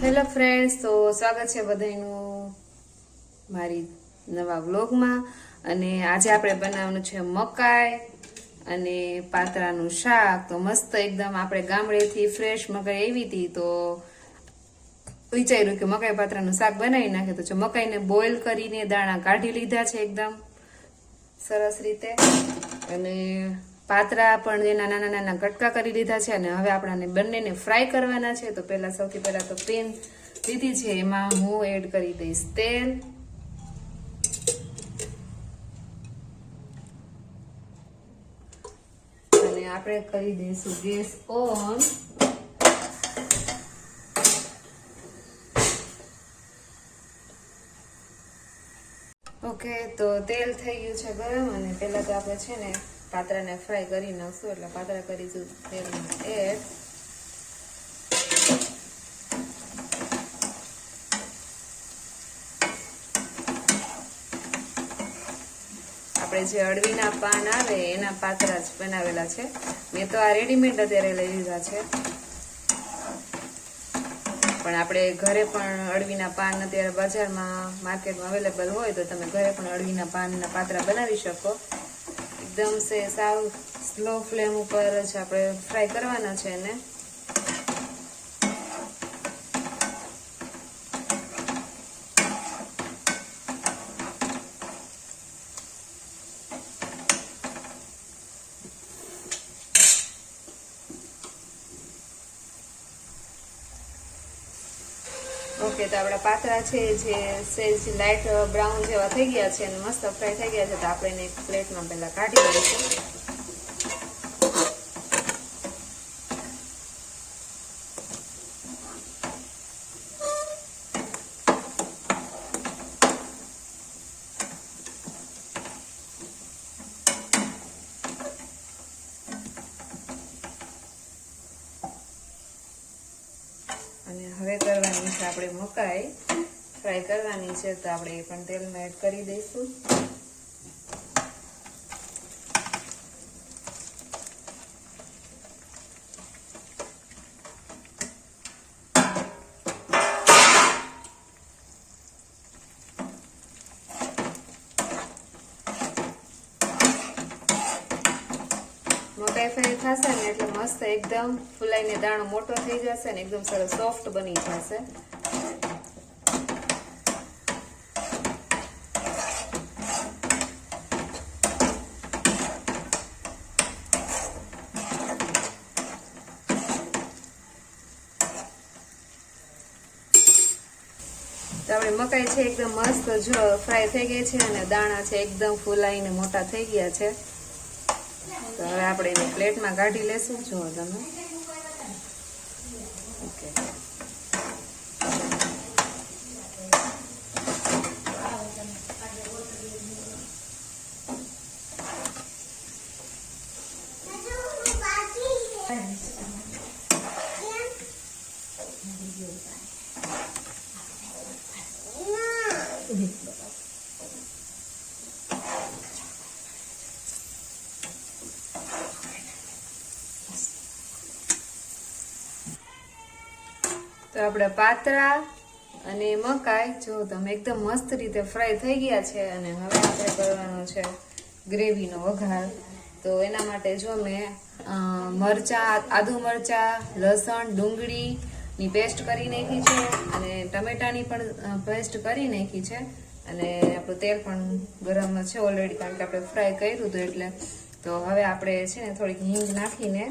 Hello friends, તો સ્વાગત છે બધાનું મારી નવા વ્લોગમાં. અને આજે આપણે બનાવવાનું છે મકાઈ અને પાતરાનું શાક. તો મસ્ત એકદમ આપણે ગામડેથી ફ્રેશ મકાઈ આવી હતી, તો વિચાર્યું કે મકાઈ પાતરાનું શાક બનાવી નાખે. તો જો મકાઈને બોઇલ કરીને દાણા કાઢી લીધા છે એકદમ સરસ રીતે, અને પાતરા પણ એના નાના નાના કટકા કરી લીધા છે. અને હવે આપણાને બંનેને ફ્રાય કરવાના છે. તો સૌથી પહેલા તો પેન લીધી છે, એમાં હું એડ કરી દઈશ તેલ. અને આપણે કરી દઈશું ગેસ ઓન. ઓકે, તો તેલ થઈ ગયું છે ગરમ, અને પહેલા તો આપણે છે ને પાતરાને ફ્રાય કરી નાખશું. એટલે પાતરા કરીશું તેલમાં એડ. આપણે જે અળવીના પાન આવે એના પાતરા જ બનાવેલા છે. મેં તો આ રેડીમેડ અત્યારે લઈ લીધા છે, પણ આપણે ઘરે પણ અળવીના પાન અત્યારે બજારમાં માર્કેટમાં અવેલેબલ હોય તો તમે ઘરે પણ અળવીના પાનના પાતરા બનાવી શકો. એકદમ સાવ સ્લો ફ્લેમ ઉપર જ આપણે ફ્રાય કરવાના છે એને. ઓકે, તો આપણા પાતરા છે જે સેજ લાઇટ બ્રાઉન જેવા થઈ ગયા છે અને મસ્ત ફ્રાય થઈ ગયા છે. તો આપણે એને એક પ્લેટમાં પહેલા કાઢી લઈશું. અને હવે કરવાની છે આપણે મકાઈ ફ્રાય કરવાની છે. તો આપણે એ પણ તેલમાં એડ કરી દઈશું. મકાઈ ફ્રાય થશે ને એટલે મસ્ત એકદમ ફૂલાઈને દાણો મોટો થઈ જશે ને એકદમ સરસ સોફ્ટ બની જશે. તો આપણે મકાઈ છે એકદમ મસ્ત જો ફ્રાય થઈ ગઈ છે, અને દાણા છે એકદમ ફૂલાઈને મોટા થઈ ગયા છે. તો હવે આપણે એને પ્લેટમાં કાઢી લેશું. જુઓ તમે. ઓકે, તો આપણા પાતરા અને મકાઈ જો તમે એકદમ મસ્ત રીતે ફ્રાય થઈ ગયા છે. અને હવે આપણે કરવાનો છે ગ્રેવીનો વઘાર. તો એના માટે જો મેં મરચાં, આદુ મરચાં, લસણ, ડુંગળીની પેસ્ટ કરી નાખી છે, અને ટમેટાની પણ પેસ્ટ કરી નાખી છે. અને આપણું તેલ પણ ગરમ છે ઓલરેડી, કારણ કે આપણે ફ્રાય કર્યું હતું એટલે. તો હવે આપણે છે ને થોડીક હિંગ નાખીને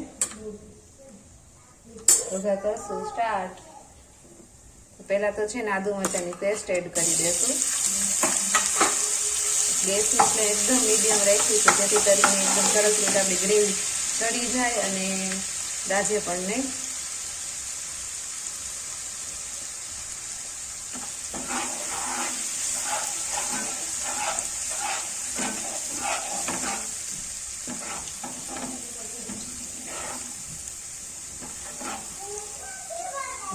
વઘાર કરશું સ્ટાર્ટ. પહેલા તો છે ને આદુ મરચાંની પેસ્ટ એડ કરી દેશું. ગેસની ફ્લેમ એકદમ મીડિયમ રાખીશું, જેથી કરીને એકદમ સરસ રીતે આપણી ગ્રેવી ચડી જાય અને દાજે પણ નહીં.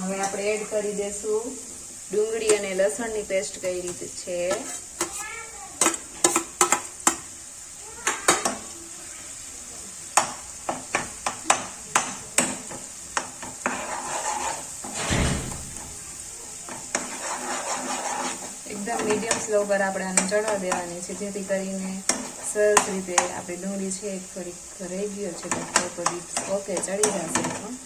હવે આપણે એડ કરી દેશું ડુંગળી અને લસણની પેસ્ટ કઈ રીતે છે. એકદમ મીડિયમ સ્લો પર આપણે આને ચડવા દેવાની છે, જેથી કરીને સરસ રીતે આપણી ડુંગળી છે થોડીક રહી ગયો છે તો ઓકે ચડી જશે એમાં.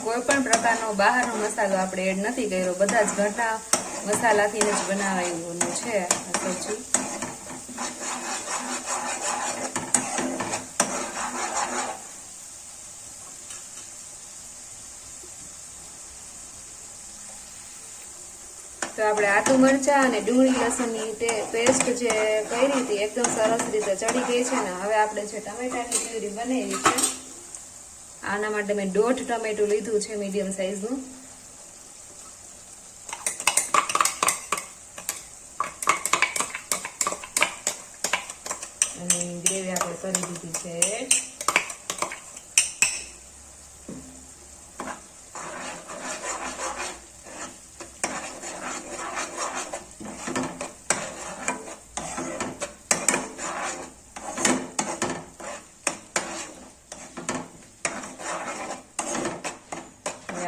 કોઈ પણ પ્રકારનો બહારનો મસાલો આપણે એડ નથી કર્યો, બધા જ ઘરના મસાલાથી જ બનાવવાનું છે આ સબ્જી. તો આપણે આદુ મરચા અને ડુંગળી લસણની પેસ્ટ જે કરી હતી એકદમ સરસ રીતે ચડી ગઈ છે ને. હવે આપણે જે ટમેટાની પ્યુરી બનાવી છે, આના માટે મેં 1.5 ટમેટું લીધું છે મીડિયમ સાઈઝનું. અને ગ્રેવી આપણે કરી દીધી છે.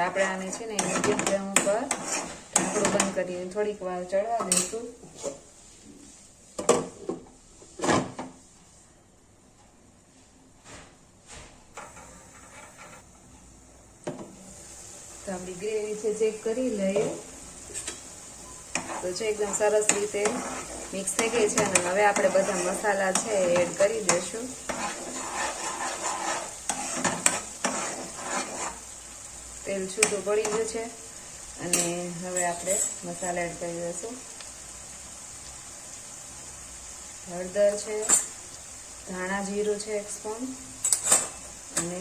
આપણે આને છે ને મીડિયમ ફ્લેમ ઉપર ઢાંકણું બંધ કરીને થોડીક વાર ચડવા દઈશું. તો આપણી ગ્રેવી છે ચેક કરી લઈએ. તો છે એકદમ સરસ રીતે મિક્સ થઈ ગઈ છે અને હવે આપણે બધા મસાલા છે એડ કરી દઈશું. તેલ છૂટું પડી ગયું છે અને હવે આપણે મસાલા એડ કરી દઈશું. હળદર છે, ધાણા જીરું છે 1 સ્પૂન અને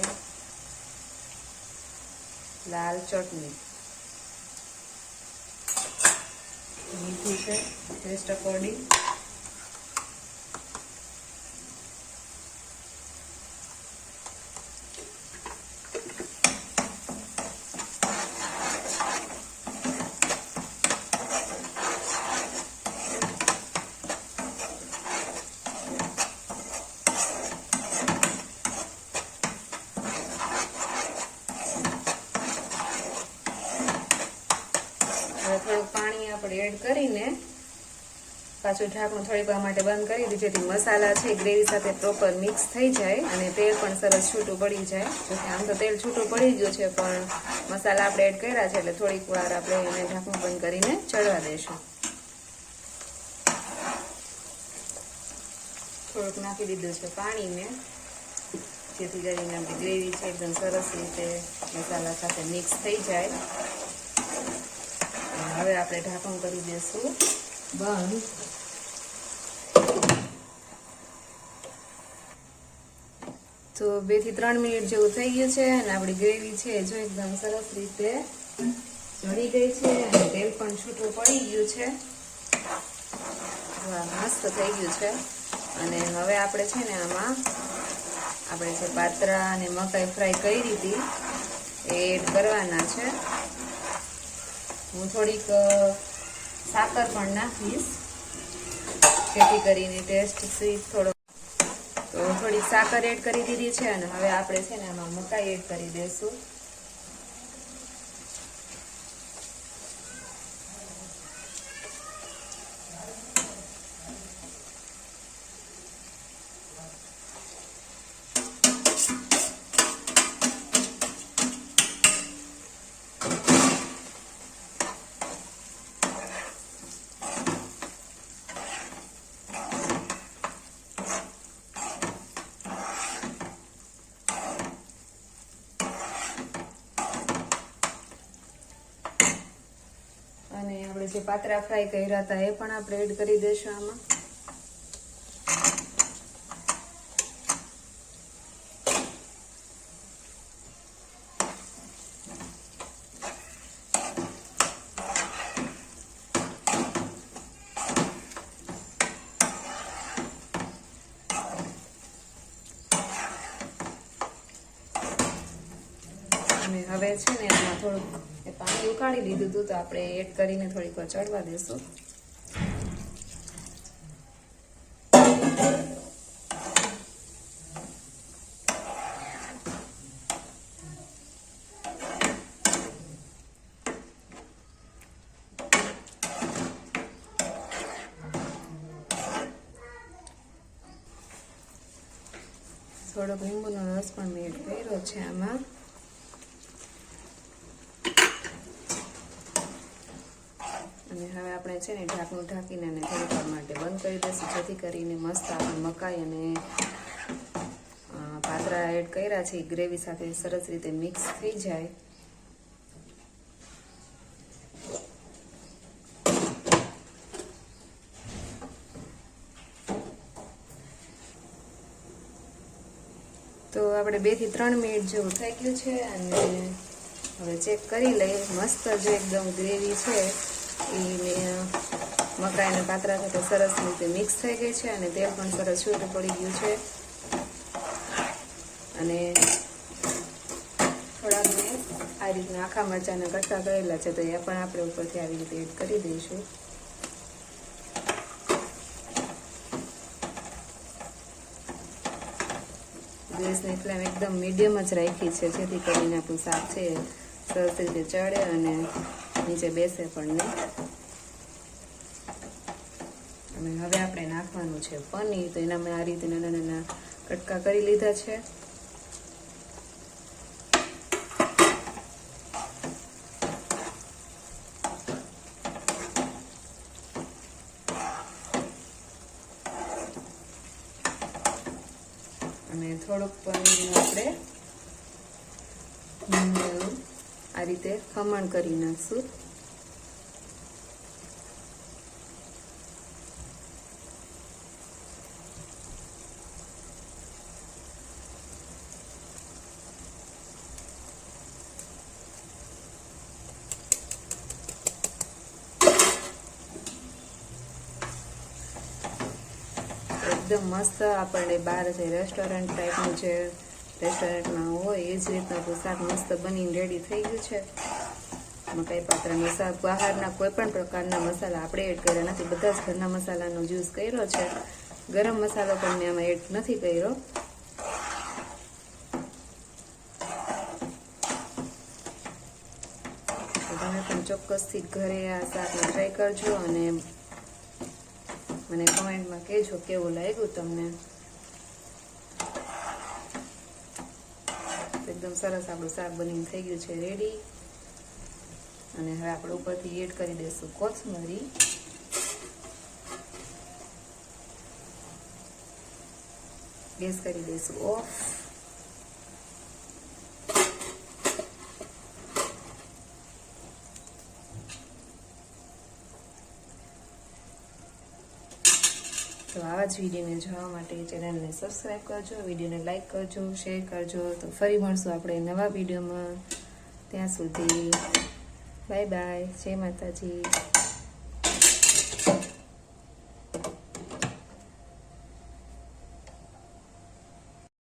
લાલ ચટણી, મીઠું છે ટેસ્ટ અકોર્ડિંગ, થોડુંક પાણી આપણે એડ કરીને પાછું ઢાંકણું થોડીક વાર માટે બંધ કરી દીધું, જેથી મસાલા છે ગ્રેવી સાથે પ્રોપર મિક્સ થઈ જાય અને તેલ પણ સરસ છૂટું પડી જાય. જોકે આમ તો તેલ છૂટું પડી ગયું છે, પણ મસાલા આપણે એડ કર્યા છે એટલે થોડીક વાર આપણે એને ઢાંકણું બંધ કરીને ચડવા દઈશું. થોડુંક નાખી દીધું છે પાણી મેં, જેથી કરીને આપણી ગ્રેવી છે એકદમ સરસ રીતે મસાલા સાથે મિક્સ થઈ જાય. હવે આપણે ઢાંકણ કરી દઈશું બંધ. તો 2 થી 3 મિનિટ જેવું થઈ ગયું છે અને આપણી ગ્રેવી છે જો એકદમ સરસ રીતે ચડી ગઈ છે અને તેલ પણ છૂટું પડી ગયું છે. મસ્ત થઈ ગયું છે. અને હવે આપણે છે ને આમાં આપણે જે પાત્રા અને મકાઈ ફ્રાય કરી હતી એ એડ કરવાના છે. હું થોડીક સાકર પણ નાખીશ, જેથી કરીને ટેસ્ટ સ્વીટ થોડો. તો થોડીક સાકર એડ કરી દીધી છે અને હવે આપણે છે ને આમાં મકાઈ એડ કરી દઈશું. અને આપણે જે પાત્રા ફ્રાય કર્યા હતા એ પણ આપણે એડ કરી દઈશું આમાં. અને હવે છે ને આમાં થોડુંક પાણી ઉકાળી લીધું હતું, તો આપણે એડ કરીને થોડીક વાર ચડવા દેશું. થોડોક લીંબુનો રસ પણ મેં એડ કર્યો છે આમાં. અને હવે આપણે છે ને ઢાંકણું ઢાંકીને અને થોડીક વાર માટે બંધ કરી દઈશું, જેથી કરીને મસ્ત આપણે મકાઈ અને પાતરા એડ કર્યા છે એ ગ્રેવી સાથે સરસ રીતે મિક્સ થઈ જાય. તો આપણે 2 થી 3 મિનિટ જેવું થઈ ગયું છે અને હવે ચેક કરી લઈએ. મસ્ત જે એકદમ ગ્રેવી છે એ મકાઈ અને પાતરા સાથે સરસ રીતે મિક્સ થઈ ગઈ છે અને તેલ પણ સરસ છૂટું પડી ગયું છે. અને થોડાક મેં આ રીતના આખા મરચાંના કટકા કરેલા છે, તો એ પણ આપણે ઉપરથી આવી રીતે એડ કરી દઈશું. ગેસની ફ્લેમ એકદમ મીડિયમ જ રાખી છે, જેથી કરીને આપણું શાક છે સરસ રીતે ચડે અને નીચે બેસે પણ નહીં. અને હવે આપણે નાખવાનું છે પનીર. તો એના મેં આ રીતે નાના નાના કટકા કરી લીધા છે. અને થોડુંક પનીરનું આપણે આ રીતે ખમણ કરી નાખશું. એકદમ મસ્ત આપણને બહાર જે રેસ્ટોરન્ટ ટાઈપનું જે રેસ્ટોરન્ટમાં હોય એ જ રીતના આપણું શાક મસ્ત બનીને રેડી થઈ ગયું છે. મકાઈ પાત્રાનું શાક. બહારના કોઈ પણ પ્રકારના મસાલા આપણે એડ કર્યા નથી, બધા જ ઘરના મસાલાનો યુઝ કર્યો છે. ગરમ મસાલો પણ મેં આમાં એડ નથી કર્યો. તમે પણ ચોક્કસથી ઘરે આ શાકને ટ્રાય કરજો અને મને કમેન્ટમાં કહેજો કેવું લાગ્યું તમને. એકદમ સરસ આપણું શાક બનીને થઈ ગયું છે રેડી. અને હવે આપણે ઉપરથી એડ કરી દઈશું કોથમરી. ગેસ કરી દઈશું ઓફ. તો આવા જ વિડીયોને જોવા માટે ચેનલને સબસ્ક્રાઈબ કરજો, વિડીયોને લાઈક કરજો, શેર કરજો. તો ફરી મળશું આપણે નવા વિડીયોમાં. ત્યાં સુધી બાય બાય. જય માતાજી.